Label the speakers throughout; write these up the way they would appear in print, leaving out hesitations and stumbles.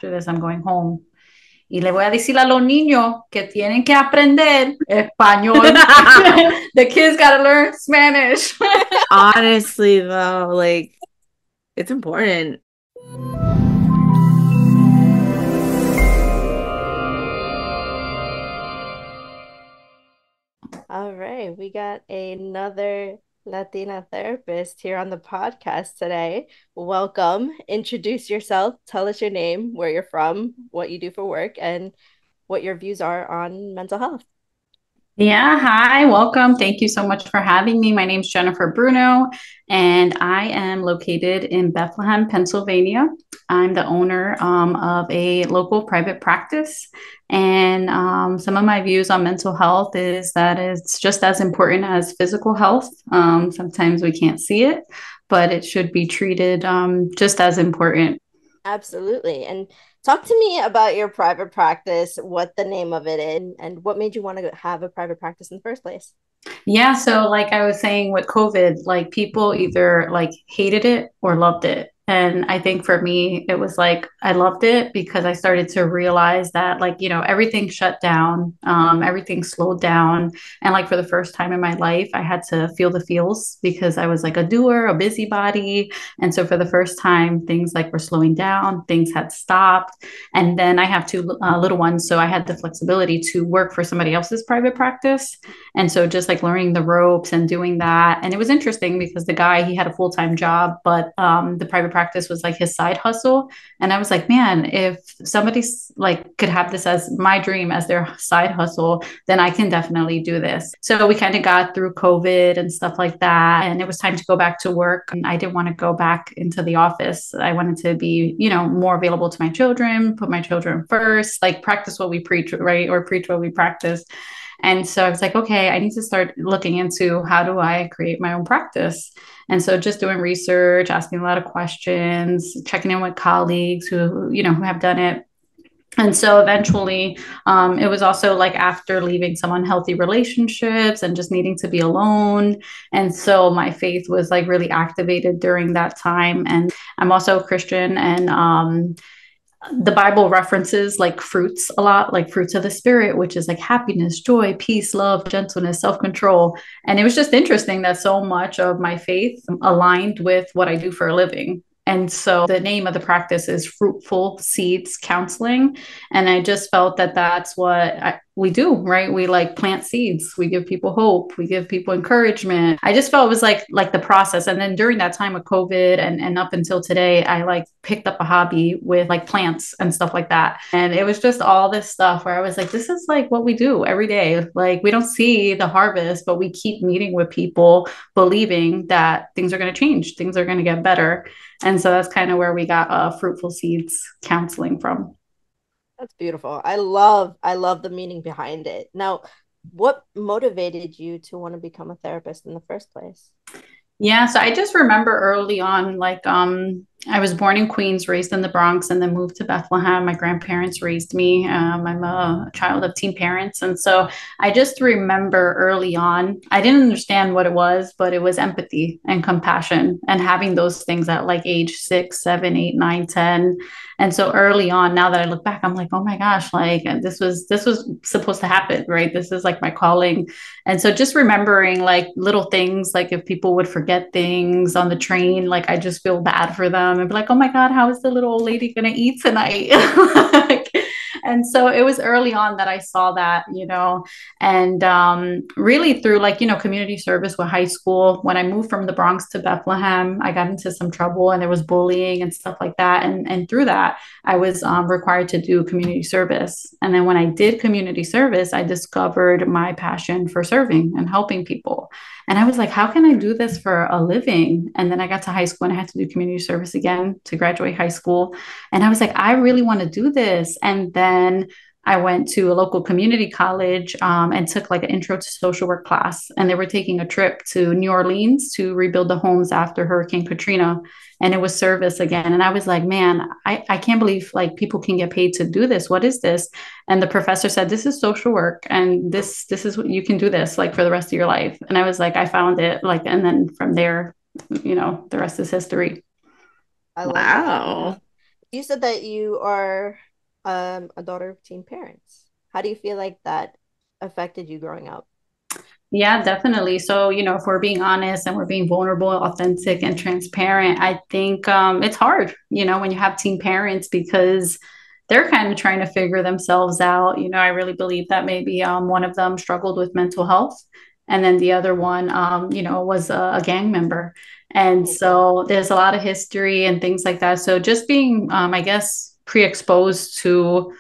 Speaker 1: after this, I'm going home. Y le voy a decir a los niños que tienen que aprender español. The kids got to learn Spanish.
Speaker 2: Honestly, though, like, it's important. All right, we got another Latina therapist here on the podcast today. Welcome. Introduce yourself. Tell us your name, where you're from, what you do for work, and what your views are on mental health.
Speaker 1: Yeah, hi, welcome. Thank you so much for having me. My name's Jennifer Bruno, and I am located in Bethlehem, Pennsylvania. I'm the owner of a local private practice. And some of my views on mental health is that it's just as important as physical health. Sometimes we can't see it, but it should be treated just as important.
Speaker 2: Absolutely. And talk to me about your private practice, what the name of it is, and what made you want to have a private practice in the first place.
Speaker 1: Yeah, so like I was saying with COVID, like people either like hated it or loved it. And I think for me, it was like I loved it because I started to realize that like, everything shut down, everything slowed down. And like for the first time in my life, I had to feel the feels because I was like a doer, a busybody. And so for the first time, things like were slowing down, things had stopped. And then I have two little ones. So I had the flexibility to work for somebody else's private practice. And so just like learning the ropes and doing that. And it was interesting because the guy, he had a full-time job, but the private practice was like his side hustle. And I was like, man, if somebody's like could have this as my dream as their side hustle, then I can definitely do this. So we kind of got through COVID and stuff like that. And it was time to go back to work. And I didn't want to go back into the office. I wanted to be, more available to my children, put my children first, like practice what we preach, right? Or preach what we practice. And so I was like, okay, I need to start looking into how do I create my own practice. And so just doing research, asking a lot of questions, checking in with colleagues who have done it. And so eventually, it was also like after leaving some unhealthy relationships and just needing to be alone. And so my faith was like really activated during that time. And I'm also a Christian, and the Bible references like fruits a lot, like fruits of the spirit, which is like happiness, joy, peace, love, gentleness, self control. And it was just interesting that so much of my faith aligned with what I do for a living. And so the name of the practice is Fruitful Seeds Counseling. And I just felt that that's what we do, right? We like plant seeds. We give people hope. We give people encouragement. I just felt it was like the process. And then during that time of COVID and up until today, I like picked up a hobby with like plants and stuff like that. And it was just all this stuff where I was like, this is like what we do every day. Like we don't see the harvest, but we keep meeting with people believing that things are going to change, things are going to get better. And so that's kind of where we got Fruitful Seeds Counseling from.
Speaker 2: That's beautiful. I love the meaning behind it. Now, what motivated you to want to become a therapist in the first place?
Speaker 1: Yeah, so I just remember early on, like I was born in Queens, raised in the Bronx, and then moved to Bethlehem. My grandparents raised me. I'm a child of teen parents, and so I just remember early on, I didn't understand what it was, but it was empathy and compassion, and having those things at like age 6, 7, 8, 9, 10. And so early on, now that I look back, I'm like, oh my gosh, like this was supposed to happen, right? This is like my calling. And so just remembering like little things, like if people would forget things on the train, like I just feel bad for them and be like, oh my God, how is the little old lady going to eat tonight? Like, and so it was early on that I saw that, and really through like, community service with high school. When I moved from the Bronx to Bethlehem, I got into some trouble and there was bullying and stuff like that. And through that, I was required to do community service. And then when I did community service, I discovered my passion for serving and helping people. And I was like, how can I do this for a living? And then I got to high school and I had to do community service again to graduate high school. And I was like, I really want to do this. And then I went to a local community college and took like an intro to social work class. And they were taking a trip to New Orleans to rebuild the homes after Hurricane Katrina. And it was service again. And I was like, man, I can't believe like people can get paid to do this. What is this? And the professor said, this is social work. And this is what you can do this like for the rest of your life. And I was like, I found it like, and then from there, the rest is history.
Speaker 2: I love that.
Speaker 1: Wow.
Speaker 2: You said that you are a daughter of teen parents. How do you feel like that affected you growing up?
Speaker 1: Yeah, definitely. So, if we're being honest and we're being vulnerable, authentic, and transparent, I think it's hard, when you have teen parents because they're kind of trying to figure themselves out. I really believe that maybe one of them struggled with mental health, and then the other one, was a gang member. And
Speaker 2: Oh, wow.
Speaker 1: so there's a lot of history and things like that. So just being, I guess, pre-exposed to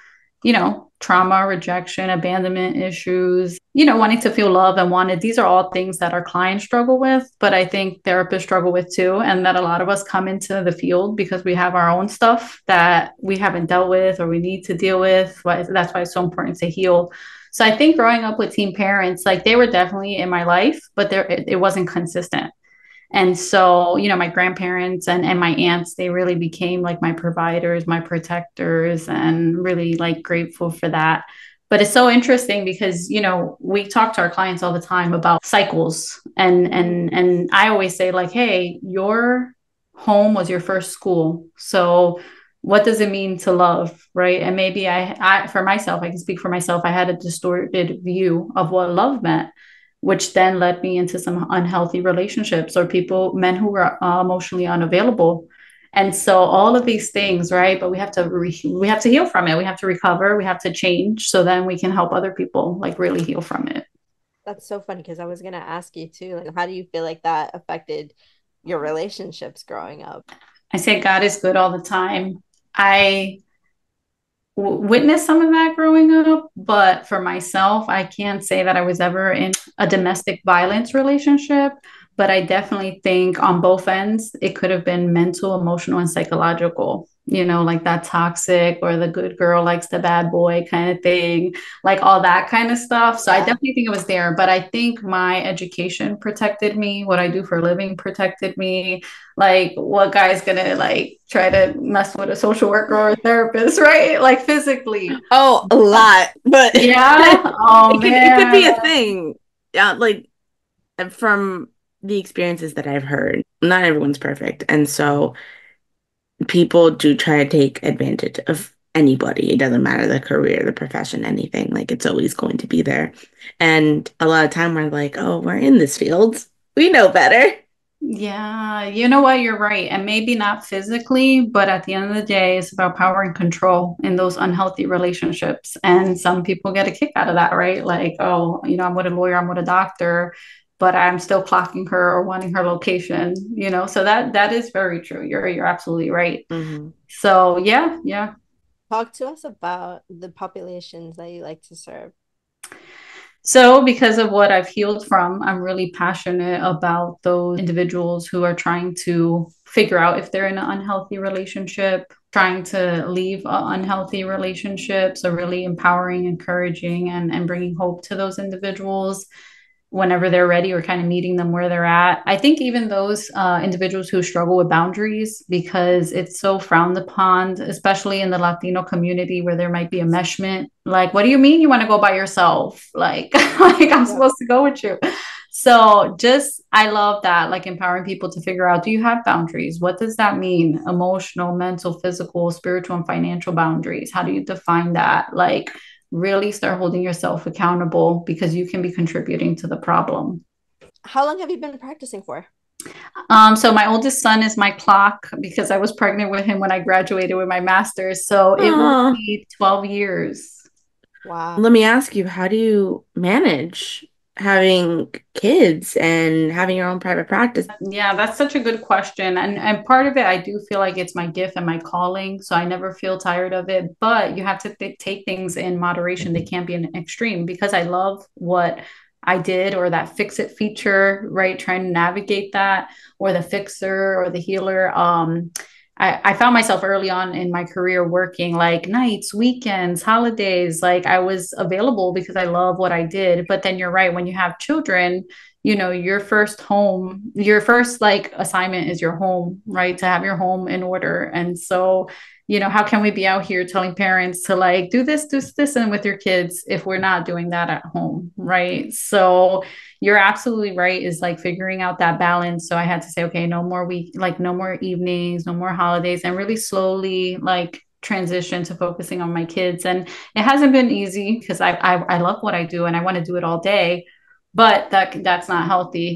Speaker 1: trauma, rejection, abandonment issues, wanting to feel loved and wanted. These are all things that our clients struggle with, but I think therapists struggle with too. And that a lot of us come into the field because we have our own stuff that we haven't dealt with or we need to deal with. But that's why it's so important to heal. So I think growing up with teen parents, like they were definitely in my life, but it wasn't consistent. And so, my grandparents and my aunts, they really became like my providers, my protectors, and really like grateful for that. But it's so interesting because, we talk to our clients all the time about cycles. And
Speaker 2: Mhm.
Speaker 1: and I always say, like, hey, your home was your first school. So what does it mean to love? Right. And maybe I for myself, I can speak for myself, I had a distorted view of what love meant, which then led me into some unhealthy relationships or men who were emotionally unavailable. And so all of these things, right? But we have to heal from it. We have to recover. We have to change so then we can help other people like really heal from it.
Speaker 2: That's so funny because I was gonna ask you too, like, how do you feel like that affected your relationships growing up?
Speaker 1: I say God is good all the time. I witnessed some of that growing up, but for myself, I can't say that I was ever in a domestic violence relationship. But I definitely think on both ends, it could have been mental, emotional, and psychological, like that toxic or the good girl likes the bad boy kind of thing, like all that kind of stuff. So I
Speaker 2: Yeah.
Speaker 1: definitely think it was there. But I think my education protected me, what I do for a living protected me. Like, what guy's gonna like try to mess with a social worker or a therapist, right? Like physically.
Speaker 2: Oh, a lot, but
Speaker 1: Yeah. Oh
Speaker 2: it could be
Speaker 1: man.
Speaker 2: a thing. Yeah, like from the experiences that I've heard, not everyone's perfect. And so people do try to take advantage of anybody. It doesn't matter the career, the profession, anything. Like it's always going to be there. And a lot of time we're like, oh, we're in this field. We know better.
Speaker 1: Yeah, you know what? You're right. And maybe not physically, but at the end of the day, it's about power and control in those unhealthy relationships. And some people get a kick out of that, right? Like, oh, I'm with a lawyer, I'm with a doctor, but I'm still clocking her or wanting her location, So that is very true. You're absolutely right.
Speaker 2: Hmm.
Speaker 1: So yeah, yeah.
Speaker 2: Talk to us about the populations that you like to serve.
Speaker 1: So, because of what I've healed from, I'm really passionate about those individuals who are trying to figure out if they're in an unhealthy relationship, trying to leave unhealthy relationships. So, really empowering, encouraging, and bringing hope to those individuals whenever they're ready or kind of meeting them where they're at. I think even those individuals who struggle with boundaries because it's so frowned upon, especially in the Latino community where there might be a meshment. Like, what do you mean you want to go by yourself? Like, like I'm
Speaker 2: Yeah.
Speaker 1: supposed to go with you. So just I love that, like empowering people to figure out, do you have boundaries? What does that mean? Emotional, mental, physical, spiritual, and financial boundaries. How do you define that? Like really start holding yourself accountable because you can be contributing to the problem.
Speaker 2: How long have you been practicing for?
Speaker 1: So my oldest son is my clock because I was pregnant with him when I graduated with my master's. So it will
Speaker 2: Oh,
Speaker 1: be 12 years.
Speaker 2: wow.
Speaker 3: Let me ask you, how do you manage having kids and having your own private practice?
Speaker 1: Yeah, that's such a good question. And part of it, I do feel like it's my gift and my calling. So I never feel tired of it. But you have to take things in moderation. They can't be an extreme because I love what I did or that fix it feature, right? Trying to navigate that or the fixer or the healer. I found myself early on in my career working like nights, weekends, holidays. Like I was available because I love what I did. But then you're right, when you have children, your first home, your first like assignment is your home, right? To have your home in order. And so, how can we be out here telling parents to like do this, and with your kids if we're not doing that at home, right? So, you're absolutely right, is like figuring out that balance. So I had to say, okay, no more no more evenings, no more holidays, and really slowly like transition to focusing on my kids. And it hasn't been easy because I love what I do and I want to do it all day, but that's not healthy,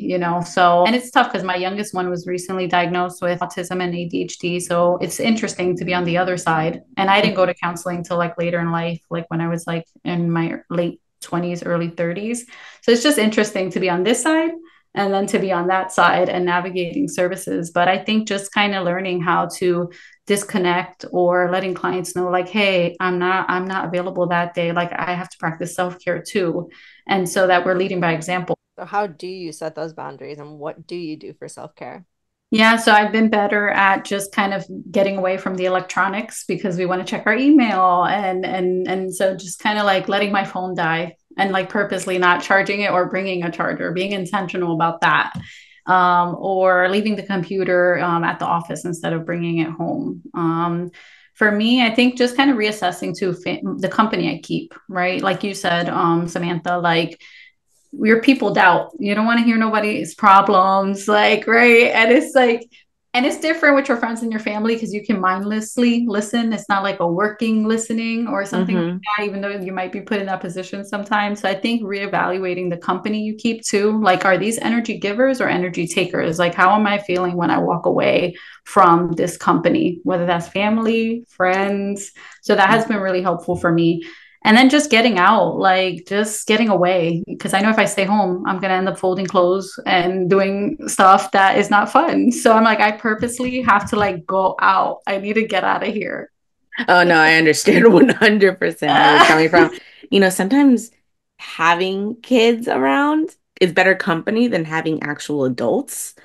Speaker 1: so, and it's tough because my youngest one was recently diagnosed with autism and ADHD, so it's interesting to be on the other side. And I didn't go to counseling till like later in life, like when I was like in my late 20s, early 30s. So it's just interesting to be on this side and then to be on that side and navigating services. But I think just kind of learning how to disconnect or letting clients know like, hey, I'm not available that day, like I have to practice self-care too, and so that we're leading by example.
Speaker 2: So how do you set those boundaries and what do you do for self-care?
Speaker 1: Yeah, so I've been better at just kind of getting away from the electronics because we want to check our email, and so just kind of like letting my phone die and like purposely not charging it or bringing a charger, being intentional about that. Or leaving the computer at the office instead of bringing it home. For me, I think just kind of reassessing to the company I keep, right? Like you said, Samantha, like your people doubt. You don't want to hear nobody's problems, like, right? And it's like, and it's different with your friends and your family because you can mindlessly listen. It's not like a working listening or something like
Speaker 3: Mm-hmm.
Speaker 1: that, even though you might be put in that position sometimes. So I think reevaluating the company you keep too, like, are these energy givers or energy takers? Like, how am I feeling when I walk away from this company, whether that's family, friends? So that has been really helpful for me. And then just getting out, like just getting away. Because I know if I stay home, I'm going to end up folding clothes and doing stuff that is not fun. So I'm like, I purposely have to like go out. I need to get out of here.
Speaker 3: Oh no, I understand 100% where you're coming from. Sometimes having kids around is better company than having actual adults.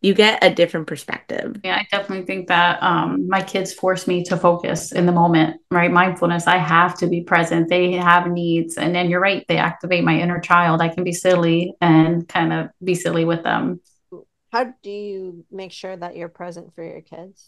Speaker 3: You get a different perspective.
Speaker 1: Yeah, I definitely think that my kids force me to focus in the moment, right? Mindfulness, I have to be present. They have needs. And then you're right, they activate my inner child. I can be silly and kind of be silly with them.
Speaker 2: How do you make sure that you're present for your kids?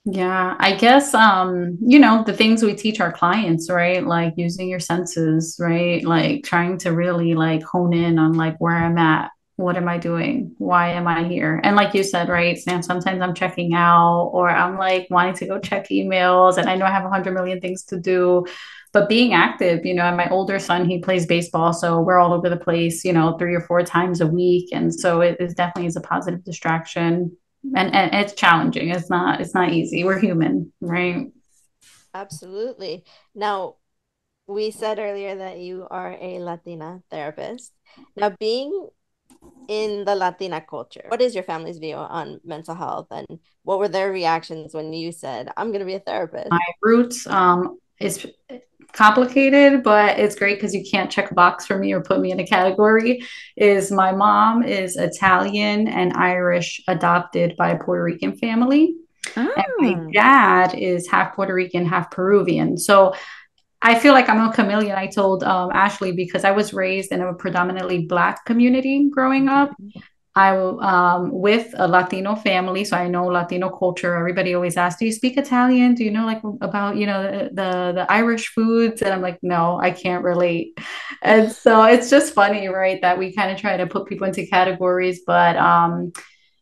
Speaker 1: Yeah, I guess the things we teach our clients, right? Like using your senses, right? Like trying to really like hone in on like where I'm at, what am I doing? Why am I here? And like you said, right, Sam, sometimes I'm checking out or I'm like wanting to go check emails and I know I have 100 million things to do. But being active, and my older son, he plays baseball, so we're all over the place, 3 or 4 times a week. And so it is definitely is a positive distraction, and it's challenging. It's not easy. We're human, right?
Speaker 2: Absolutely. Now, we said earlier that you are a Latina therapist. Now, being in the Latina culture, what is your family's view on mental health and what were their reactions when you said, I'm going to be a therapist?
Speaker 1: My roots is complicated, but it's great because you can't check a box for me or put me in a category. Is my mom is Italian and Irish, adopted by a Puerto Rican family. And my
Speaker 3: Oh.
Speaker 1: dad is half Puerto Rican, half Peruvian. So I feel like I'm a chameleon. I told Ashley, because I was raised in a predominantly Black community growing up. I with a Latino family, so I know Latino culture. Everybody always asks, "Do you speak Italian? Do you know like about the Irish foods?" And I'm like, "No, I can't relate." And so it's just funny, right, that we kind of try to put people into categories, but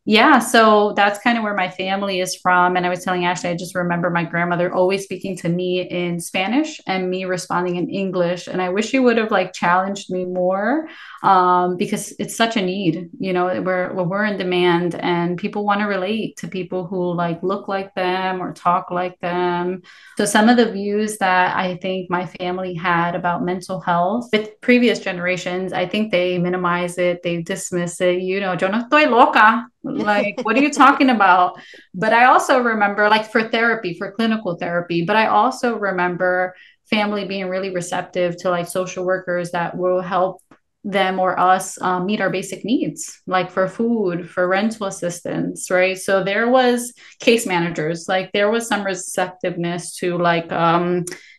Speaker 1: yeah, so that's kind of where my family is from. And I was telling Ashley, I just remember my grandmother always speaking to me in Spanish and me responding in English. And I wish she would have like challenged me more, because it's such a need. We're in demand and people want to relate to people who like look like them or talk like them. So some of the views that I think my family had about mental health with previous generations, I think they minimize it, they dismiss it. Yo no estoy loca. Like, what are you talking about? But I also remember, like, for therapy, for clinical therapy, but I also remember family being really receptive to like social workers that will help them or us meet our basic needs, like for food, for rental assistance, right? So there was case managers, like there was some receptiveness to like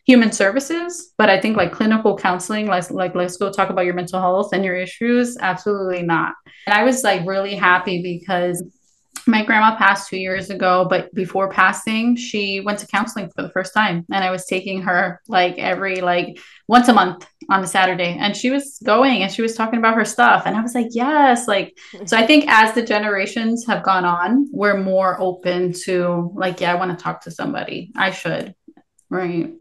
Speaker 1: human services, but I think like clinical counseling, let's go talk about your mental health and your issues, absolutely not. And I was like really happy because My grandma passed 2 years ago, but before passing, she went to counseling for the first time. And I was taking her like every like once a month on a Saturday. And she was going and she was talking about her stuff. And I was like, yes, like so I think as the generations have gone on, we're more open to like, yeah, I want to talk to somebody. I should. Right.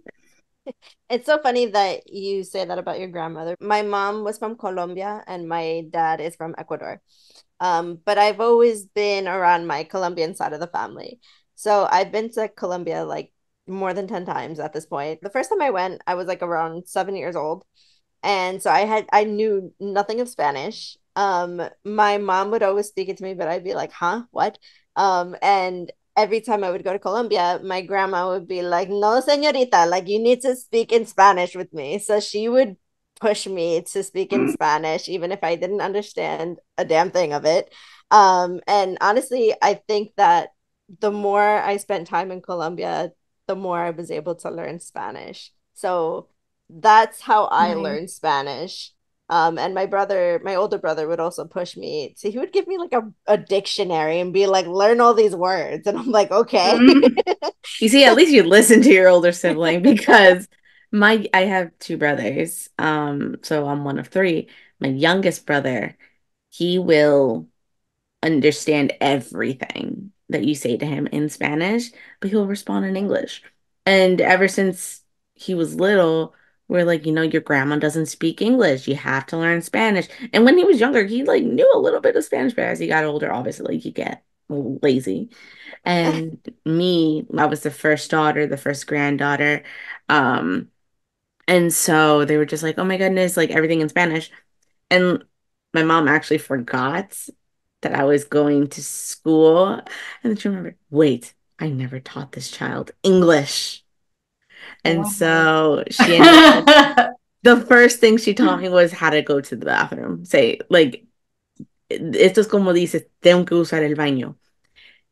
Speaker 2: It's so funny that you say that about your grandmother. My mom was from Colombia and my dad is from Ecuador. But I've always been around my Colombian side of the family. So I've been to Colombia like more than 10 times at this point. The first time I went, I was like around 7 years old. And so I knew nothing of Spanish. My mom would always speak it to me, but I'd be like, huh, what? And every time I would go to Colombia, my grandma would be like, no, señorita, like you need to speak in Spanish with me. So she would push me to speak in Spanish, even if I didn't understand a damn thing of it. And honestly, I think that the more I spent time in Colombia, the more I was able to learn Spanish. So that's how I
Speaker 1: Nice.
Speaker 2: learned Spanish. And my older brother would also push me. So he would give me like a dictionary and be like, learn all these words. And I'm like, okay.
Speaker 1: Mm.
Speaker 3: You see, at least you listen to your older sibling because I have two brothers. So I'm one of three. My youngest brother, he will understand everything that you say to him in Spanish, but he'll respond in English. And ever since he was little, we're like, your grandma doesn't speak English. You have to learn Spanish. And when he was younger, he like knew a little bit of Spanish, but as he got older, obviously, like, you get lazy. And me, I was the first daughter, the first granddaughter. Um, and so they were just like, oh my goodness, like everything in Spanish. And my mom actually forgot that I was going to school. And then she remembered, wait, I never taught this child English. And
Speaker 1: Wow.
Speaker 3: so she ended up, the first thing she taught me was how to go to the bathroom. Say, like, esto es como dices, tengo que usar el baño.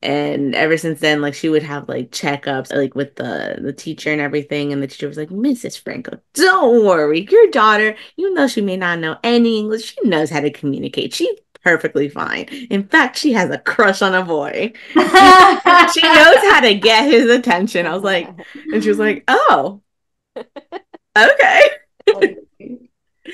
Speaker 3: And ever since then, like she would have like checkups like with the teacher and everything. And the teacher was like, Mrs. Franco, don't worry. Your daughter, even though she may not know any English, she knows how to communicate. She's perfectly fine. In fact, she has a crush on a boy. She she knows how to get his attention. I was like, and she was like, oh, okay.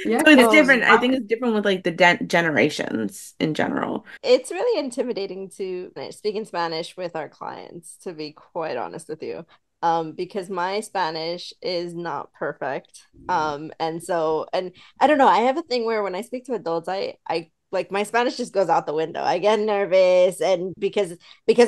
Speaker 1: Yeah,
Speaker 3: So it's
Speaker 1: kids
Speaker 2: Oh,
Speaker 1: just
Speaker 3: different. I think it's different with like the generations in general.
Speaker 2: it's really intimidating to speak in Spanish with our clients, to be quite honest with you. Because my Spanish is not perfect. And I don't know, I have a thing where when I speak to adults, I like my Spanish just goes out the window. I get nervous and because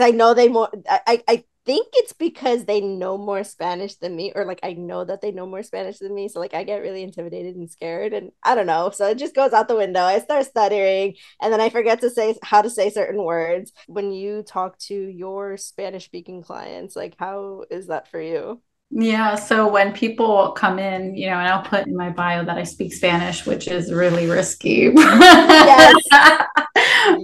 Speaker 2: I know they more I think it's because they know more Spanish than me, or like I know that they know more Spanish than me. So like I get really intimidated and scared, and I don't know. So it just goes out the window. I start stuttering and then I forget to say how to say certain words. When you talk to your Spanish speaking clients, like how is that for you?
Speaker 1: Yeah, so when people come in, and I'll put in my bio that I speak Spanish, which is really risky.
Speaker 2: Yes. Yup.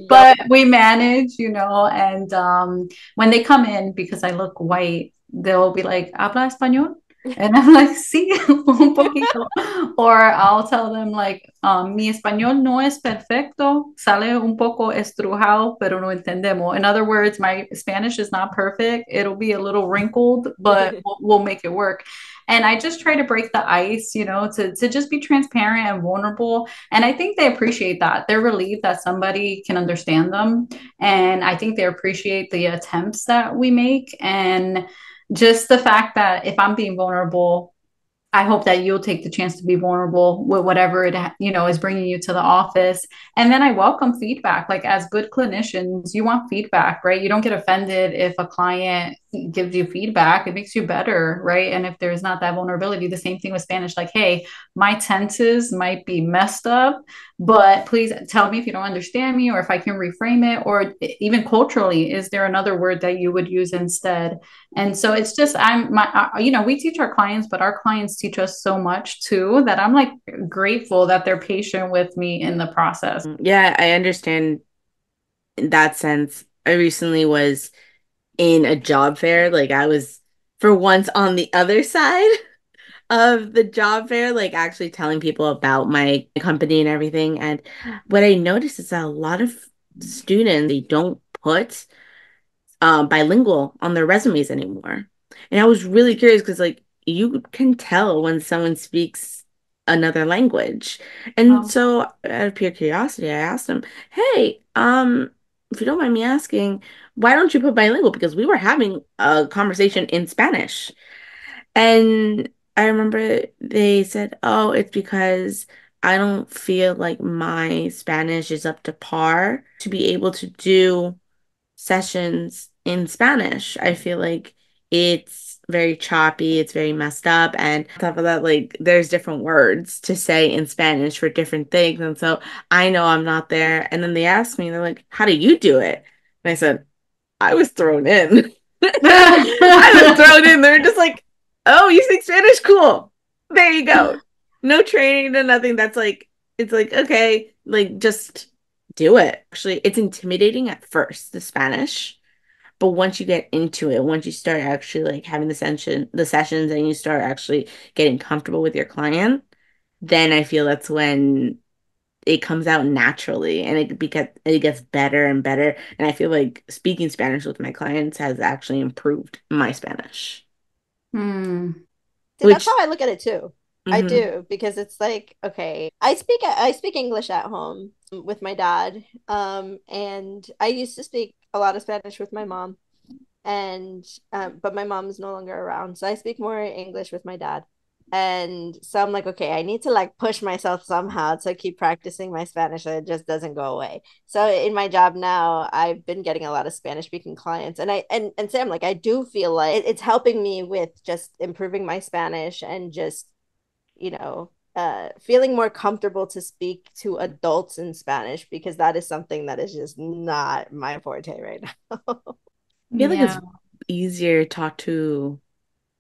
Speaker 1: But we manage, and when they come in, because I look white, they'll be like, ¿habla español? And I'm like, sí, un poquito. Or I'll tell them like, mi español no es perfecto, sale un poco estrujado, pero no entendemos. In other words, my Spanish is not perfect. It'll be a little wrinkled, but we'll make it work. And I just try to break the ice, to just be transparent and vulnerable. And I think they appreciate that. They're relieved that somebody can understand them. And I think they appreciate the attempts that we make. And just the fact that if I'm being vulnerable, I hope that you'll take the chance to be vulnerable with whatever it is bringing you to the office. And then I welcome feedback. Like as good clinicians, you want feedback, right? You don't get offended if a client gives you feedback. It makes you better, right? And if there's not that vulnerability, the same thing with Spanish. Like, hey, my tenses might be messed up, but please tell me if you don't understand me or if I can reframe it, or even culturally, is there another word that you would use instead? And so it's just, we teach our clients, but our clients teach us so much too that I'm like grateful that they're patient with me in the process.
Speaker 3: Yeah, I understand in that sense. I recently was in a job fair. Like I was for once on the other side of the job fair, like actually telling people about my company and everything. And what I noticed is that a lot of students, they don't put bilingual on their resumes anymore. And I was really curious because like you can tell when someone speaks another language. And
Speaker 1: Wow.
Speaker 3: so out of pure curiosity, I asked them, "Hey, if you don't mind me asking, why don't you put bilingual?" Because we were having a conversation in Spanish. And I remember they said, "Oh, it's because I don't feel like my Spanish is up to par to be able to do sessions in Spanish. I feel like it's very choppy, it's very messed up, and on top of that, like there's different words to say in Spanish for different things. And so I know I'm not there. And then they asked me, they're like, "How do you do it?" And I said, "I was thrown in." I was thrown in. They're just like, "Oh, you speak Spanish? Cool. There you go." No training, no nothing. That's like, it's like, okay, like just do it. Actually, it's intimidating at first, the Spanish. But once you get into it, once you start actually like having the sessions and you start actually getting comfortable with your client, then I feel that's when it comes out naturally and it gets better and better. And I feel like speaking Spanish with my clients has actually improved my Spanish.
Speaker 1: Hmm.
Speaker 2: See, that's how
Speaker 3: Which
Speaker 2: I look at it too. I
Speaker 3: mhm.
Speaker 2: do because it's like, okay, I speak English at home with my dad. And I used to speak a lot of Spanish with my mom. And but my mom is no longer around, so I speak more English with my dad. And so I'm like, okay, I need to like push myself somehow to keep practicing my Spanish so it just doesn't go away. So in my job now, I've been getting a lot of Spanish speaking clients, and Sam, like I do feel like it's helping me with just improving my Spanish and just, feeling more comfortable to speak to adults in Spanish because that is something that is just not my forte right now.
Speaker 3: I feel like it's
Speaker 1: Yeah.
Speaker 3: easier to talk to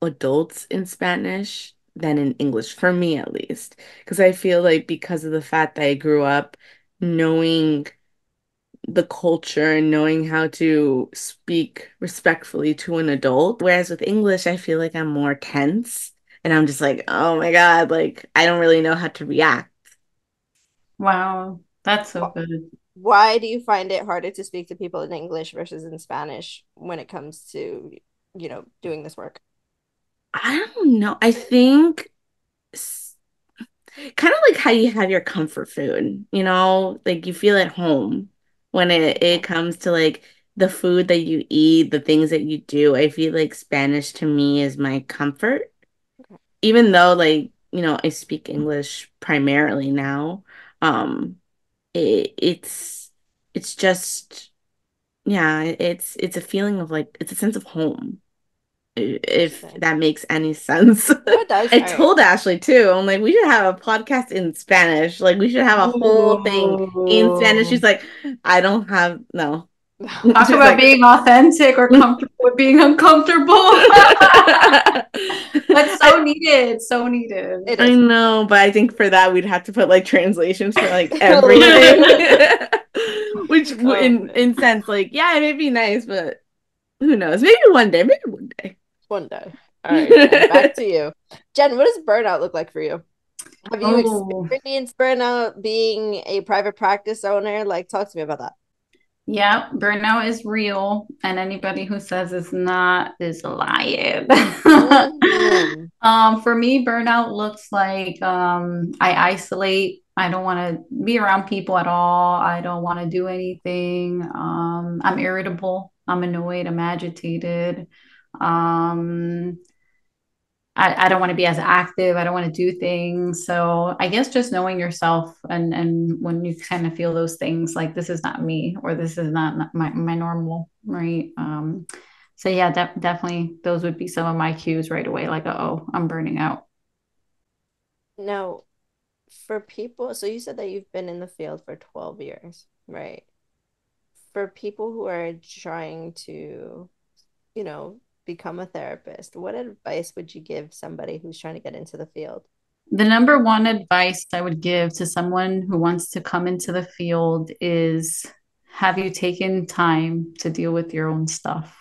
Speaker 3: adults in Spanish than in English, for me at least. Because I feel like because of the fact that I grew up knowing the culture and knowing how to speak respectfully to an adult. Whereas with English, I feel like I'm more tense and I'm just like, oh my God, like I don't really know how to react.
Speaker 1: Wow. That's so good.
Speaker 2: Why do you find it harder to speak to people in English versus in Spanish when it comes to, doing this work?
Speaker 3: I don't know. I think kind of like how you have your comfort food, like you feel at home when it
Speaker 2: Okay.
Speaker 3: comes to like the food that you eat, the things that you do. I feel like Spanish to me is my comfort,
Speaker 2: Okay.
Speaker 3: even though like, I speak English primarily now. Um, it's just yeah, it's a feeling of like it's a sense of home. If
Speaker 2: Interesting.
Speaker 3: that makes any sense.
Speaker 2: No, it does.
Speaker 3: I
Speaker 2: All right.
Speaker 3: told Ashley too. I'm like, we should have a podcast in Spanish. Like, we should have a whole thing in Spanish. She's
Speaker 1: Ooh.
Speaker 3: like, I don't have no.
Speaker 1: Talk
Speaker 3: She's
Speaker 1: about
Speaker 3: like,
Speaker 1: being authentic or comfortable with being uncomfortable. But so
Speaker 3: I,
Speaker 1: needed, so needed.
Speaker 2: It
Speaker 3: I
Speaker 2: is.
Speaker 3: know, but I think for that we'd have to put like translations for like everything.
Speaker 2: Literally.
Speaker 3: Which
Speaker 2: Oh
Speaker 3: in
Speaker 2: man.
Speaker 3: sense, like, yeah, it may be nice, but who knows? Maybe one day, maybe one day.
Speaker 2: One day. All right, Jen, back to you. Jen, what does burnout look like for you? Have you
Speaker 1: Oh,
Speaker 2: experienced burnout being a private practice owner? Like, talk to me about that.
Speaker 1: yeah, burnout is real, and anybody who says it's not is lying.
Speaker 2: Hmm.
Speaker 1: For me, burnout looks like I isolate. I don't want to be around people at all. I don't want to do anything. I'm irritable. I'm annoyed. I'm agitated. Um, I don't want to be as active. I don't want to do things. So I guess just knowing yourself and when you kind of feel those things like this is not me or this is not my normal, right? So yeah, definitely those would be some of my cues right away. Like, oh, I'm burning out.
Speaker 2: Now, for people, so you said that you've been in the field for 12 years, right? For people who are trying to, become a therapist, what advice would you give somebody who's trying to get into the field?
Speaker 1: The number one advice I would give to someone who wants to come into the field is have you taken time to deal with your own stuff?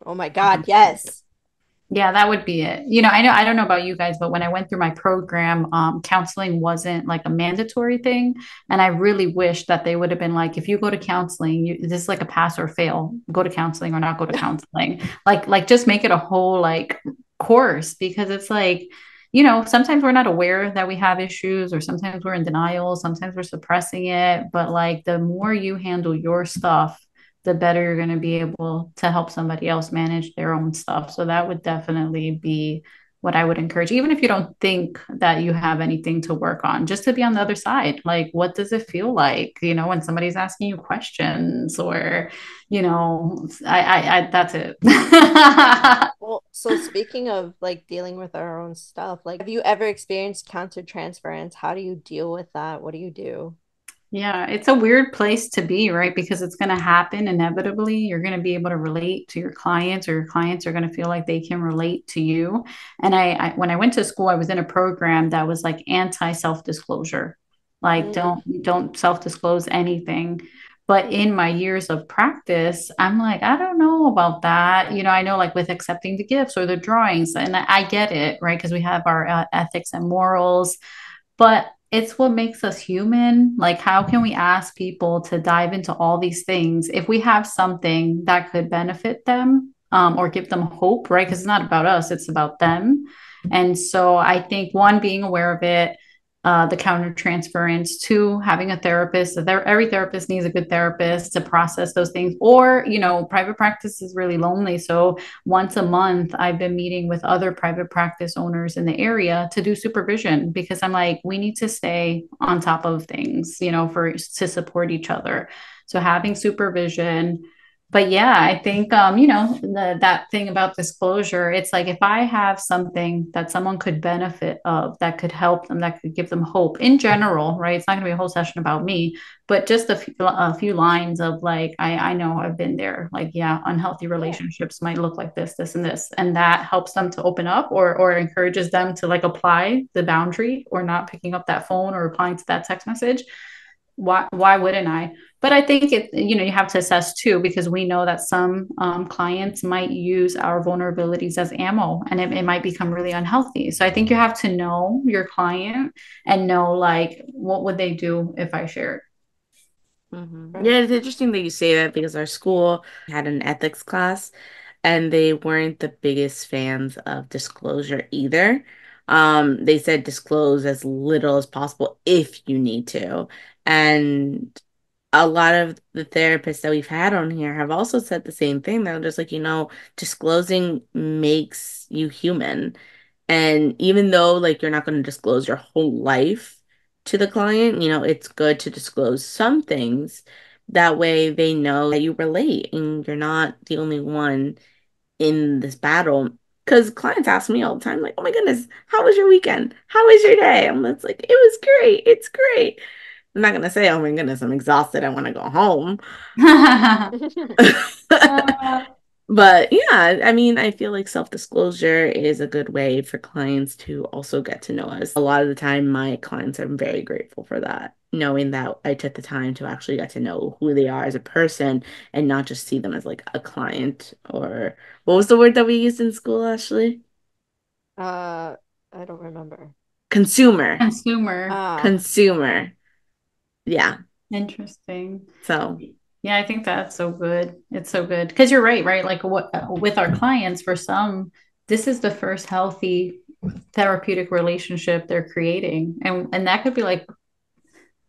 Speaker 2: Oh my God, yes.
Speaker 1: Yeah, that would be it. I don't know about you guys, but when I went through my program, counseling wasn't like a mandatory thing. And I really wish that they would have been like, if you go to counseling, this is like a pass or fail, go to counseling or not go to counseling. Like just make it a whole like course because it's like, sometimes we're not aware that we have issues, or sometimes we're in denial, sometimes we're suppressing it. But like the more you handle your stuff, the better you're going to be able to help somebody else manage their own stuff. So that would definitely be what I would encourage, even if you don't think that you have anything to work on, just to be on the other side. Like, what does it feel like, when somebody's asking you questions, or, that's it.
Speaker 2: Well, so speaking of like dealing with our own stuff, like have you ever experienced countertransference? How do you deal with that? What do you do?
Speaker 1: Yeah, it's a weird place to be, right? Because it's going to happen inevitably. You're going to be able to relate to your clients, or your clients are going to feel like they can relate to you. And when I went to school, I was in a program that was like anti self-disclosure. Like
Speaker 2: Mm.
Speaker 1: don't self-disclose anything. But in my years of practice, I'm like, I don't know about that. I know like with accepting the gifts or the drawings, and I get it, right? Because we have our ethics and morals, but it's what makes us human. Like, how can we ask people to dive into all these things if we have something that could benefit them, or give them hope, right? Because it's not about us, it's about them. And so I think one, being aware of it, the countertransference, two, having a therapist. So every therapist needs a good therapist to process those things. Or, private practice is really lonely. So once a month, I've been meeting with other private practice owners in the area to do supervision, because I'm like, we need to stay on top of things, to support each other. So having supervision. But yeah, I think, that thing about disclosure, it's like if I have something that someone could benefit of, that could help them, that could give them hope in general, right? It's not going to be a whole session about me, but just a few lines of like, I know I've been there. Like, yeah, unhealthy
Speaker 2: Yeah.
Speaker 1: relationships might look like this and this, and that helps them to open up, or encourages them to like apply the boundary, or not picking up that phone or replying to that text message. Why wouldn't I? But I think you have to assess too, because we know that some clients might use our vulnerabilities as ammo, and it might become really unhealthy. So I think you have to know your client and know like, what would they do if I shared.
Speaker 3: Yeah, it's interesting that you say that because our school had an ethics class and they weren't the biggest fans of disclosure either. They said disclose as little as possible if you need to. And a lot of the therapists that we've had on here have also said the same thing. They're just like, disclosing makes you human. And even though like you're not going to disclose your whole life to the client, it's good to disclose some things. That way they know that you relate and you're not the only one in this battle. Because clients ask me all the time, like, oh my goodness, how was your weekend? How was your day? I'm just like, it was great. It's great. I'm not gonna say, oh my goodness, I'm exhausted. I want to go home. But yeah, I mean, I feel like self-disclosure is a good way for clients to also get to know us. A lot of the time, my clients are very grateful for that, knowing that I took the time to actually get to know who they are as a person and not just see them as like a client or what was the word that we used in school, Ashley?
Speaker 2: Uh, I don't remember.
Speaker 3: Consumer.
Speaker 1: Consumer.
Speaker 2: Ah,
Speaker 3: Consumer. Yeah.
Speaker 1: Interesting.
Speaker 3: So,
Speaker 1: Yeah, I think that's so good. It's so good because you're right, right? Like, what with our clients, for some, this is the first healthy therapeutic relationship they're creating, and that could be like,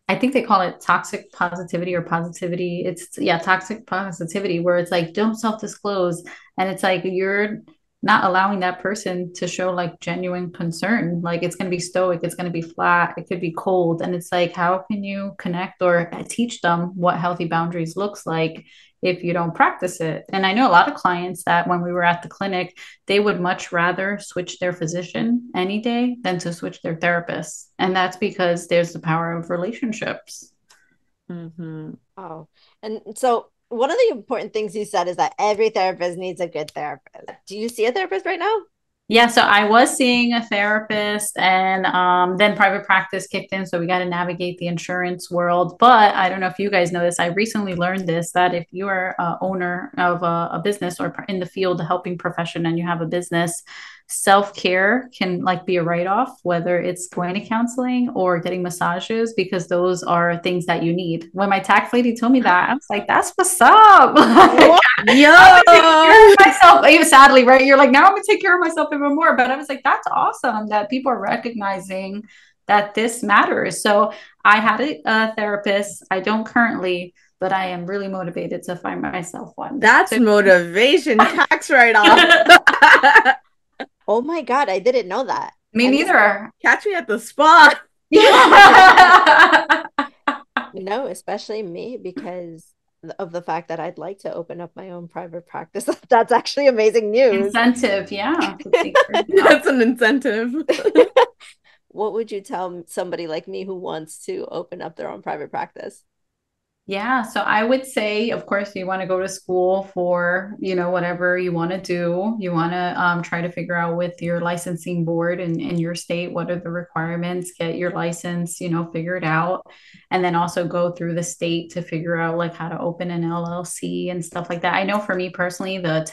Speaker 1: I think they call it toxic positivity or positivity. It's, yeah, toxic positivity, where it's like, don't self-disclose. And it's like, you're not allowing that person to show like genuine concern. Like, it's going to be stoic, it's going to be flat, it could be cold. And it's like, how can you connect or teach them what healthy boundaries looks like if you don't practice it? And I know a lot of clients that when we were at the clinic, they would much rather switch their physician any day than to switch their therapist. And that's because there's the power of relationships.
Speaker 3: mhm.
Speaker 2: oh. And so one of the important things you said is that every therapist needs a good therapist. Do you see a therapist right now?
Speaker 1: Yeah, so I was seeing a therapist and then private practice kicked in. So we got to navigate the insurance world. But I don't know if you guys know this. I recently learned this that if you are a owner of a business or in the field, a helping profession, and you have a business, self-care can like be a write-off, whether it's going to counseling or getting massages, because those are things that you need. When my tax lady told me that, I was like, that's what's up. Like,
Speaker 2: What?
Speaker 1: I'm gonna take care
Speaker 3: Yo!
Speaker 1: of myself. Even sadly, right? You're like, now I'm gonna take care of myself even more. But I was like, that's awesome that people are recognizing that this matters. So I had a therapist. I don't currently, but I am really motivated to find myself one.
Speaker 3: That's
Speaker 1: So
Speaker 3: motivation tax write-off.
Speaker 2: Oh my God, I didn't know that.
Speaker 1: me
Speaker 2: And this,
Speaker 1: neither.
Speaker 3: Catch me at the spa.
Speaker 1: Yeah.
Speaker 2: no, especially me because of the fact that I'd like to open up my own private practice. That's actually amazing news.
Speaker 1: Incentive, yeah, to take care of yourself.
Speaker 3: That's an incentive.
Speaker 2: What would you tell somebody like me who wants to open up their own private practice?
Speaker 1: Yeah, so I would say, of course, you want to go to school for, whatever you want to do. You want to try to figure out with your licensing board in your state, what are the requirements, get your license, figure it out. And then also go through the state to figure out like how to open an LLC and stuff like that. I know for me personally, the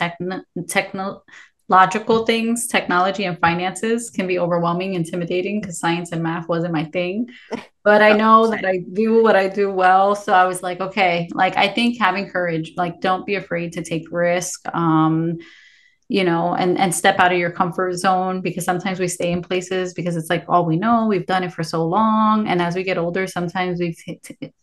Speaker 1: technological things, technology and finances can be overwhelming, intimidating because science and math wasn't my thing, but I know that I do what I do well. So I was like, okay, like I think having courage, like don't be afraid to take risk, and step out of your comfort zone, because sometimes we stay in places because it's like all we know, we've done it for so long. And as we get older, sometimes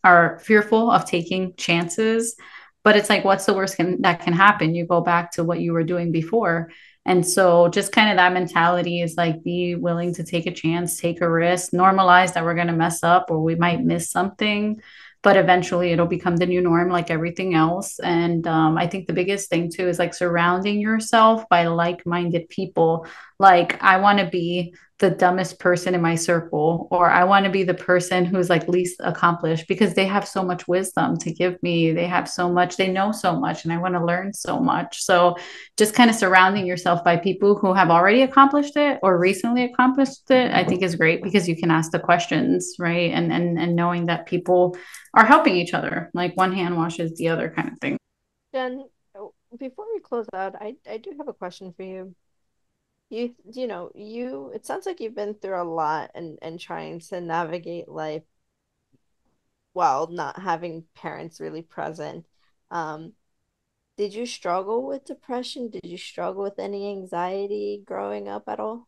Speaker 1: are fearful of taking chances. But it's like, what's the worst that can happen? You go back to what you were doing before. And so just kind of that mentality is like be willing to take a chance, take a risk, normalize that we're going to mess up or we might miss something, but eventually it'll become the new norm like everything else. And I think the biggest thing too is like surrounding yourself by like-minded people. Like I want to be the dumbest person in my circle, or I want to be the person who's like least accomplished, because they have so much wisdom to give me, they have so much, they know so much, and I want to learn so much. So just kind of surrounding yourself by people who have already accomplished it or recently accomplished it, I think is great, because you can ask the questions, right? And knowing that people are helping each other, like one hand washes the other kind of thing.
Speaker 2: Jen, before we close out, I do have a question for you. It sounds like you've been through a lot and trying to navigate life while not having parents really present. Um, did you struggle with depression? Did you struggle with any anxiety growing up at all?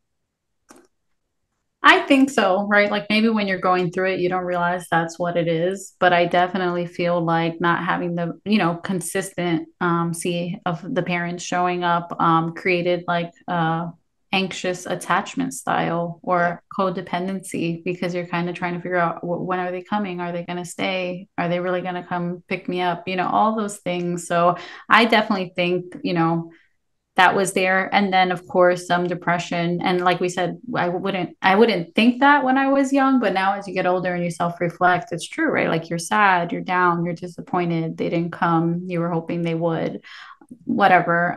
Speaker 1: I think so, right? Like maybe when you're going through it, you don't realize that's what it is. But I definitely feel like not having the, consistent see of the parents showing up created like anxious attachment style
Speaker 2: Yeah.
Speaker 1: or codependency, because you're kind of trying to figure out when are they coming? Are they going to stay? Are they really going to come pick me up? All those things. So I definitely think, that was there. And then of course some depression, and like we said, I wouldn't think that when I was young, but now as you get older and you self-reflect, it's true, right? Like you're sad, you're down, you're disappointed they didn't come, you were hoping they would, whatever.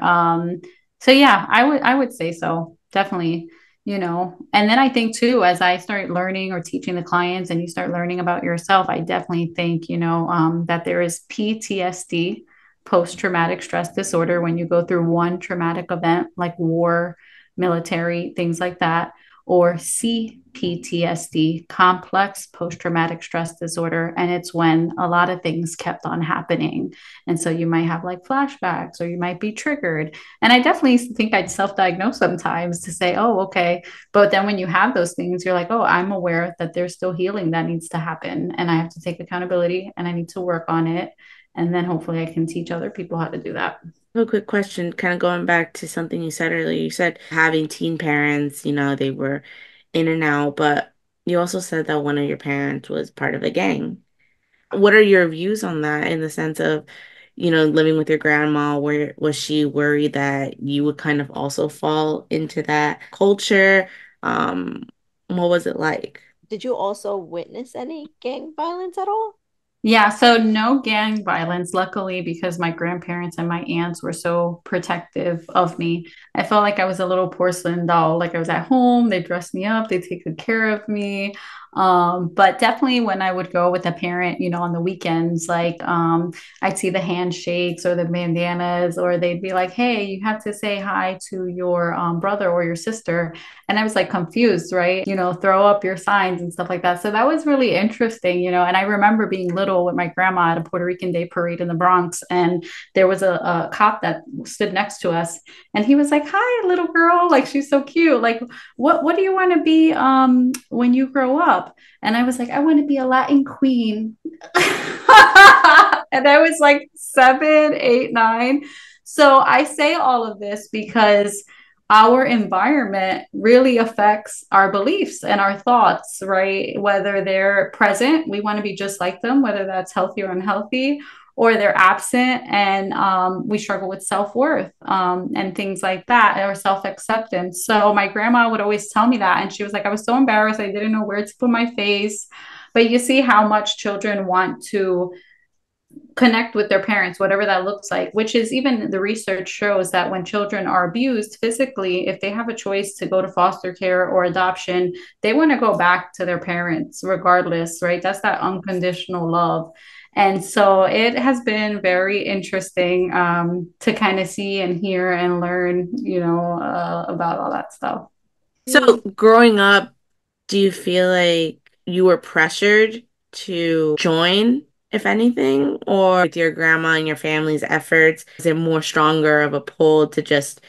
Speaker 1: So yeah, I would say so, definitely. And then I think too, as I start learning or teaching the clients and you start learning about yourself, I definitely think, that there is PTSD, post traumatic stress disorder, when you go through one traumatic event like war, military, things like that, or CPTSD, complex post traumatic stress disorder. And it's when a lot of things kept on happening. And so you might have like flashbacks or you might be triggered. And I definitely think I'd self diagnose sometimes to say, oh, okay. But then when you have those things, you're like, oh, I'm aware that there's still healing that needs to happen. And I have to take accountability and I need to work on it. And then hopefully I can teach other people how to do that.
Speaker 3: A quick question, kind of going back to something you said earlier. You said having teen parents, they were in and out, but you also said that one of your parents was part of a gang. What are your views on that in the sense of, living with your grandma? Where was she worried that you would kind of also fall into that culture? What was it like?
Speaker 2: Did you also witness any gang violence at all?
Speaker 1: Yeah, so no gang violence, luckily, because my grandparents and my aunts were so protective of me. I felt like I was a little porcelain doll. Like I was at home, they dressed me up, they take good care of me. But definitely when I would go with a parent, on the weekends, like I'd see the handshakes or the bandanas, or they'd be like, hey, you have to say hi to your brother or your sister. And I was like confused, right? Throw up your signs and stuff like that. So that was really interesting, and I remember being little with my grandma at a Puerto Rican Day parade in the Bronx. And there was a cop that stood next to us, and he was like, hi, little girl. Like, she's so cute. Like, what do you want to be when you grow up? And I was like, I want to be a Latin queen. And I was like 7, 8, 9. So I say all of this because our environment really affects our beliefs and our thoughts, right? Whether they're present, we want to be just like them, whether that's healthy or unhealthy, or they're absent and we struggle with self-worth and things like that, or self-acceptance. So my grandma would always tell me that. And she was like, I was so embarrassed. I didn't know where to put my face. But you see how much children want to connect with their parents, whatever that looks like, which is, even the research shows that when children are abused physically, if they have a choice to go to foster care or adoption, they want to go back to their parents regardless, right? That's that unconditional love. And so it has been very interesting to kind of see and hear and learn, about all that stuff.
Speaker 3: So growing up, do you feel like you were pressured to join, if anything, or with your grandma and your family's efforts, is it more stronger of a pull to just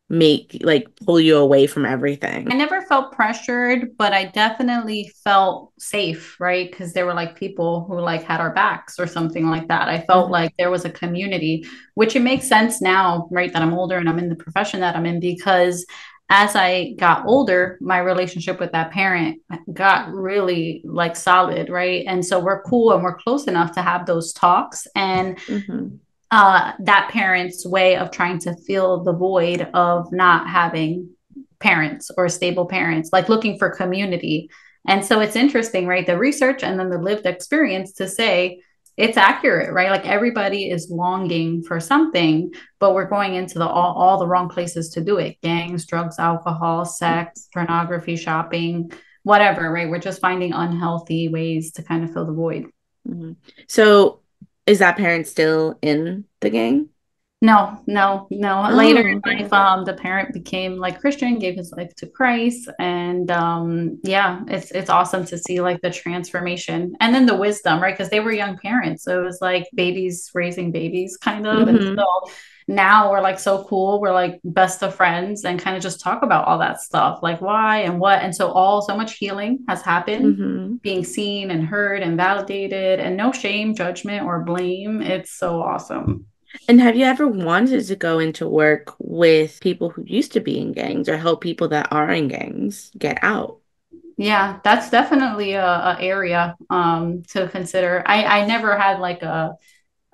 Speaker 3: pull you away from everything?
Speaker 1: I never felt pressured, but I definitely felt safe, right? Because there were like people who like had our backs or something like that. I felt
Speaker 3: Mhm.
Speaker 1: like there was a community, which it makes sense now, right? That I'm older and I'm in the profession that I'm in, because as I got older, my relationship with that parent got really like solid, right? And so we're cool and we're close enough to have those talks. And
Speaker 3: Mhm.
Speaker 1: that parent's way of trying to fill the void of not having parents or stable parents, like looking for community. And so it's interesting, right? The research and then the lived experience to say it's accurate, right? Like everybody is longing for something, but we're going into all the wrong places to do it: gangs, drugs, alcohol, sex, pornography, shopping, whatever, right? We're just finding unhealthy ways to kind of fill the void.
Speaker 3: Mhm. So is that parent still in the gang?
Speaker 1: No, no, no. Later
Speaker 3: Oh,
Speaker 1: in
Speaker 3: okay.
Speaker 1: life, the parent became like Christian, gave his life to Christ, and yeah, it's awesome to see like the transformation and then the wisdom, right? Because they were young parents, so it was like babies raising babies, kind of. And
Speaker 3: Mm-hmm.
Speaker 1: so now we're like so cool. We're like best of friends and kind of just talk about all that stuff, like why and what. And so so much healing has happened,
Speaker 3: Mm-hmm.
Speaker 1: being seen and heard and validated, and no shame, judgment, or blame. It's so awesome.
Speaker 3: And have you ever wanted to go into work with people who used to be in gangs or help people that are in gangs get out?
Speaker 1: Yeah, that's definitely a area to consider. I never had like a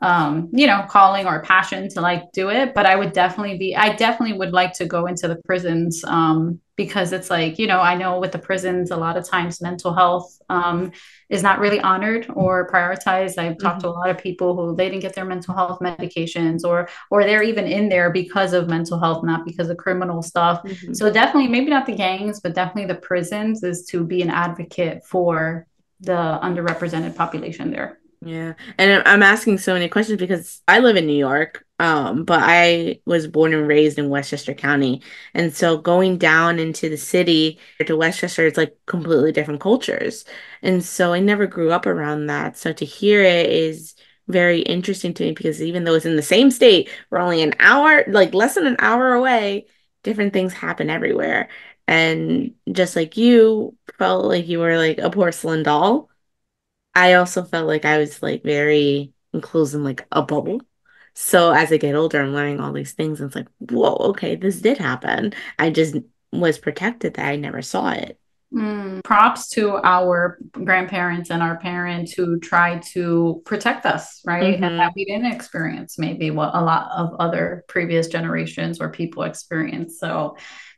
Speaker 1: calling or passion to like do it, but I definitely would like to go into the prisons because it's like, I know with the prisons, a lot of times mental health is not really honored or prioritized. I've talked to a
Speaker 3: Mm-hmm.
Speaker 1: lot of people who they didn't get their mental health medications, or they're even in there because of mental health, not because of criminal stuff.
Speaker 3: Mm-hmm.
Speaker 1: So definitely, maybe not the gangs, but definitely the prisons, is to be an advocate for the underrepresented population there.
Speaker 3: Yeah. And I'm asking so many questions because I live in New York, but I was born and raised in Westchester County. And so going down into the city to Westchester, it's like completely different cultures. And so I never grew up around that. So to hear it is very interesting to me because even though it's in the same state, we're only an hour, like less than an hour away, different things happen everywhere. And just like you felt like you were like a porcelain doll. I also felt like I was like very enclosed in like a bubble. So as I get older, I'm learning all these things, and it's like, whoa, okay, this did happen. I just was protected that I never saw it.
Speaker 1: Props to our grandparents and our parents who tried to protect us, right? And that
Speaker 3: Mm-hmm.
Speaker 1: we didn't experience maybe what a lot of other previous generations or people experienced. So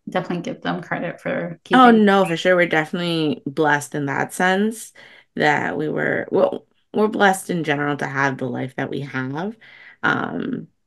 Speaker 1: definitely give them credit for
Speaker 3: Oh
Speaker 1: keeping.
Speaker 3: no, for sure. We're definitely blessed in that sense that we were, well, we're blessed in general to have the life that we have.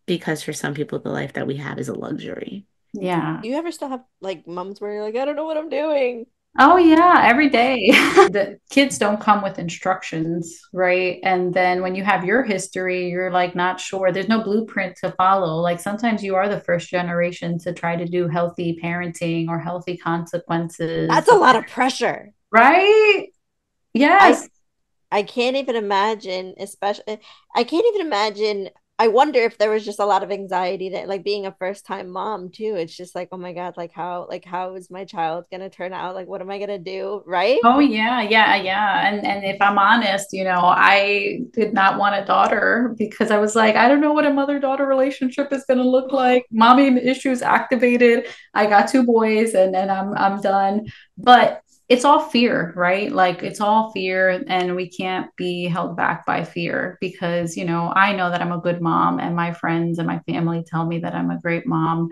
Speaker 3: Because for some people, the life that we have is a luxury.
Speaker 1: Yeah.
Speaker 2: Do you ever still have like moments where you're like, I don't know what I'm doing?
Speaker 1: Oh yeah, every day. The kids don't come with instructions, right? And then when you have your history, you're like not sure. There's no blueprint to follow. Like sometimes you are the first generation to try to do healthy parenting or healthy
Speaker 2: That's
Speaker 1: consequences,
Speaker 2: a lot of pressure.
Speaker 1: right?
Speaker 2: I
Speaker 1: Yes.
Speaker 2: I can't even imagine, especially I can't even imagine. I wonder if there was just a lot of anxiety that like being a first time mom too. It's just like, oh my God, like how is my child gonna turn out? Like what am I gonna do? Right?
Speaker 1: Oh yeah, yeah, yeah. And if I'm honest, I did not want a daughter because I was like, I don't know what a mother-daughter relationship is going to look like. Mommy issues activated. I got two boys and I'm done. But it's all fear, right? Like it's all fear and we can't be held back by fear because, I know that I'm a good mom and my friends and my family tell me that I'm a great mom,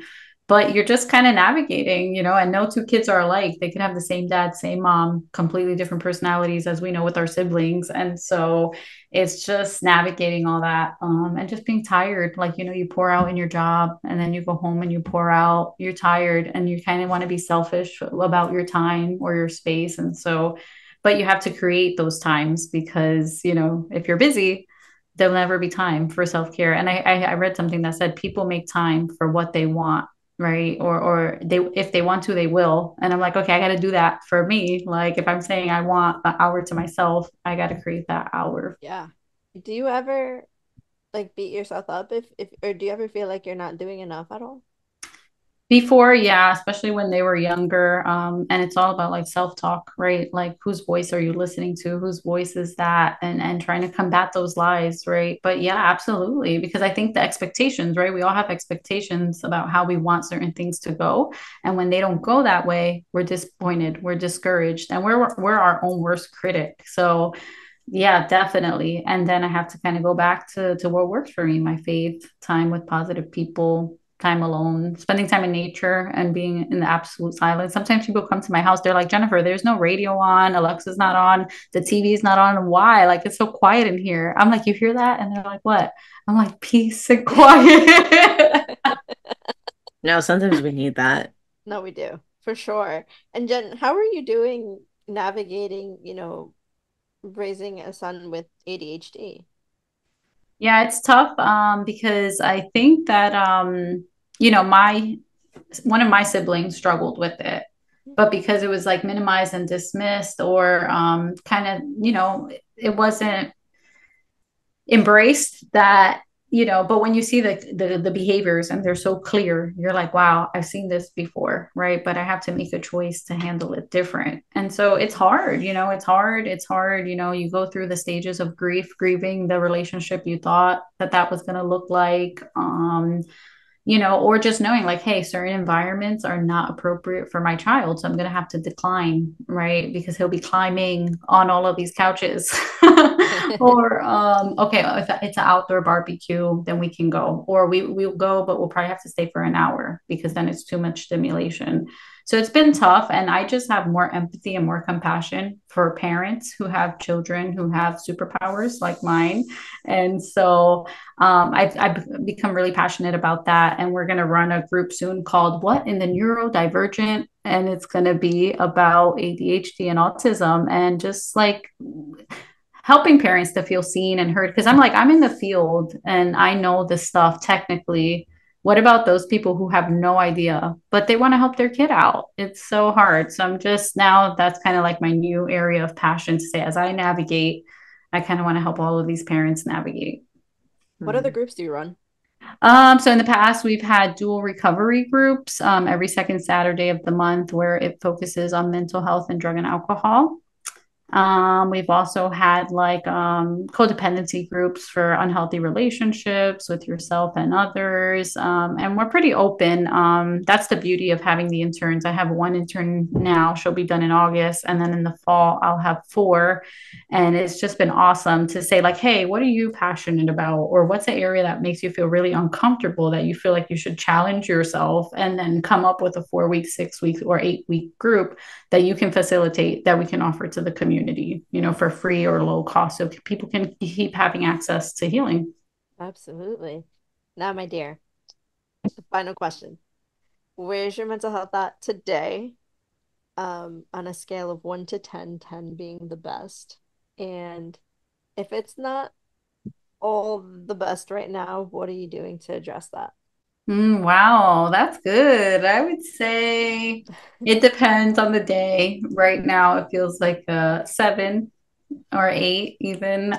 Speaker 1: but you're just kind of navigating, and no two kids are alike. They could have the same dad, same mom, completely different personalities, as we know with our siblings. And so it's just navigating all that, and just being tired. Like, you pour out in your job and then you go home and you pour out, you're tired and you kind of want to be selfish about your time or your space. And so, but you have to create those times because, if you're busy, there'll never be time for self-care. And I read something that said people make time for what they want, right? Or they, if they want to, they will. And I'm like, okay, I got to do that for me. Like if I'm saying I want an hour to myself, I got to create that hour.
Speaker 2: Yeah. Do you ever like beat yourself up if or do you ever feel like you're not doing enough at all?
Speaker 1: Before, yeah, especially when they were younger. And it's all about like self-talk, right? Like whose voice are you listening to? Whose voice is that? And trying to combat those lies, right? But yeah, absolutely. Because I think the expectations, right? We all have expectations about how we want certain things to go. And when they don't go that way, we're disappointed, we're discouraged, and we're our own worst critic. So yeah, definitely. And then I have to kind of go back to what works for me, my faith, time with positive people, time alone, spending time in nature and being in the absolute silence. Sometimes people come to my house, they're like, Jennifer, there's no radio on, Alexa's not on, the TV is not on. Why? Like it's so quiet in here. I'm like, you hear that? And they're like, what? I'm like, peace and quiet.
Speaker 3: No, sometimes we need that.
Speaker 2: No, we do, for sure. And Jen, how are you doing navigating, raising a son with ADHD?
Speaker 1: Yeah, it's tough because I think that my one of my siblings struggled with it, but because it was like minimized and dismissed or kind of, it wasn't embraced that, but when you see the behaviors and they're so clear, you're like, wow, I've seen this before, right? But I have to make a choice to handle it different. And so it's hard, it's hard, you go through the stages of grieving the relationship you thought that was going to look like, or just knowing like, hey, certain environments are not appropriate for my child. So I'm going to have to decline, right? Because he'll be climbing on all of these couches. Or, okay, if it's an outdoor barbecue, then we can go. Or we'll go, but we'll probably have to stay for an hour because then it's too much stimulation. So it's been tough. And I just have more empathy and more compassion for parents who have children who have superpowers like mine. And so I've become really passionate about that. And we're going to run a group soon called What in the Neurodivergent? And it's going to be about ADHD and autism and just like helping parents to feel seen and heard. Cause I'm like, I'm in the field and I know this stuff technically. What about those people who have no idea, but they want to help their kid out? It's so hard. So I'm just now, that's kind of like my new area of passion to say, as I navigate, I kind of want to help all of these parents navigate.
Speaker 2: What other
Speaker 3: Hmm.
Speaker 2: groups do you run?
Speaker 1: So in the past, we've had dual recovery groups every second Saturday of the month where it focuses on mental health and drug and alcohol. We've also had like codependency groups for unhealthy relationships with yourself and others. And we're pretty open. That's the beauty of having the interns. I have one intern now, she'll be done in August. And then in the fall, I'll have four. And it's just been awesome to say, like, hey, what are you passionate about? Or what's the area that makes you feel really uncomfortable that you feel like you should challenge yourself and then come up with a 4 week, 6 week, or 8 week group that you can facilitate that we can offer to the community. community, for free or low cost so people can keep having access to healing.
Speaker 2: Absolutely. Now, my dear, the final question. Where's your mental health at today? On a scale of 1 to 10, 10 being the best. And if it's not all the best right now, what are you doing to address that?
Speaker 1: Wow, that's good. I would say it depends on the day. Right now, it feels like a 7 or 8 even.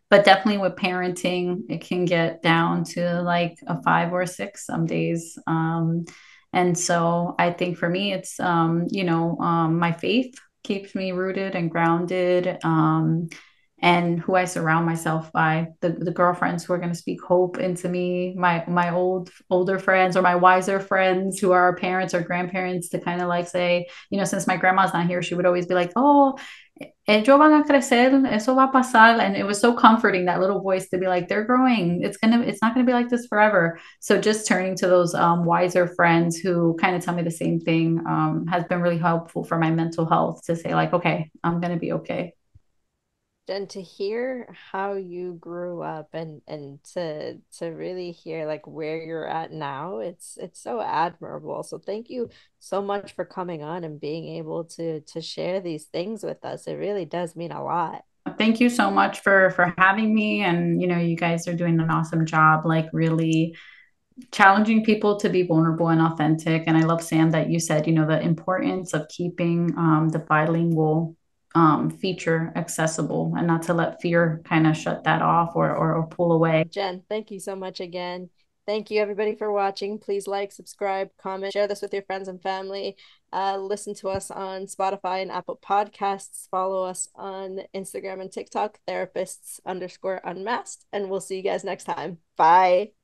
Speaker 1: But definitely with parenting, it can get down to like a 5 or 6 some days. And so I think for me, it's my faith keeps me rooted and grounded. And who I surround myself by, the girlfriends who are going to speak hope into me, my older friends or my wiser friends who are our parents or grandparents to kind of like say, since my grandma's not here, she would always be like, oh, ellos van a crecer, eso va a pasar. And it was so comforting, that little voice to be like, they're growing. It's not gonna be like this forever. So just turning to those wiser friends who kind of tell me the same thing has been really helpful for my mental health to say like, okay, I'm gonna be okay.
Speaker 2: And to hear how you grew up and to really hear like where you're at now, it's so admirable. So thank you so much for coming on and being able to share these things with us. It really does mean a lot.
Speaker 1: Thank you so much for having me. And you guys are doing an awesome job, like really challenging people to be vulnerable and authentic. And I love, Sam, that you said, the importance of keeping the bilingual feature accessible and not to let fear kind of shut that off or pull away.
Speaker 2: Jen, thank you so much again. Thank you, everybody, for watching. Please like, subscribe, comment, share this with your friends and family. Listen to us on Spotify and Apple Podcasts. Follow us on Instagram and TikTok, therapists_unmasked. And we'll see you guys next time. Bye.